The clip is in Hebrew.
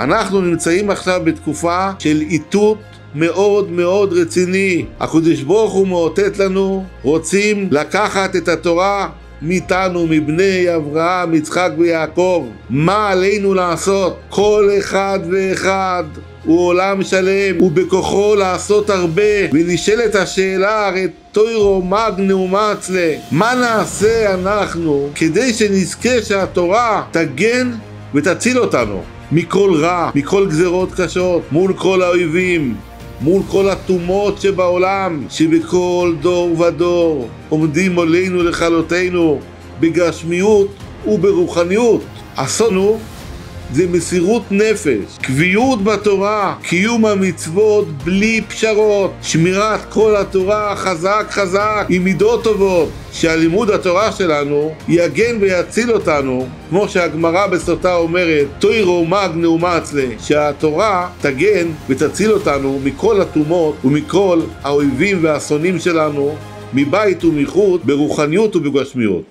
אנחנו נמצאים עכשיו בתקופה של איתות מאוד מאוד רציני. הקדוש ברוך הוא מאותת לנו, רוצים לקחת את התורה מאיתנו, מבני אברהם, יצחק ויעקב. מה עלינו לעשות? כל אחד ואחד הוא עולם שלם, ובכוחו לעשות הרבה. ונשאלת השאלה, הרי תוירו מגנו מצלה, מה נעשה אנחנו כדי שנזכה שהתורה תגן ותציל אותנו מכל רע, מכל גזרות קשות, מול כל האויבים, מול כל התומות שבעולם, שבכל דור ודור עומדים עלינו לכלותנו בגשמיות וברוחניות. אסונו זה מסירות נפש, קביעות בתורה, קיום המצוות בלי פשרות, שמירת כל התורה חזק חזק עם מידות טובות, שהלימוד התורה שלנו יגן ויציל אותנו, כמו שהגמרא בסוטה אומרת, תוירו מגנו מצלה, שהתורה תגן ותציל אותנו מכל התומות ומכל האויבים והשונאים שלנו, מבית ומחוץ, ברוחניות ובגשמיות.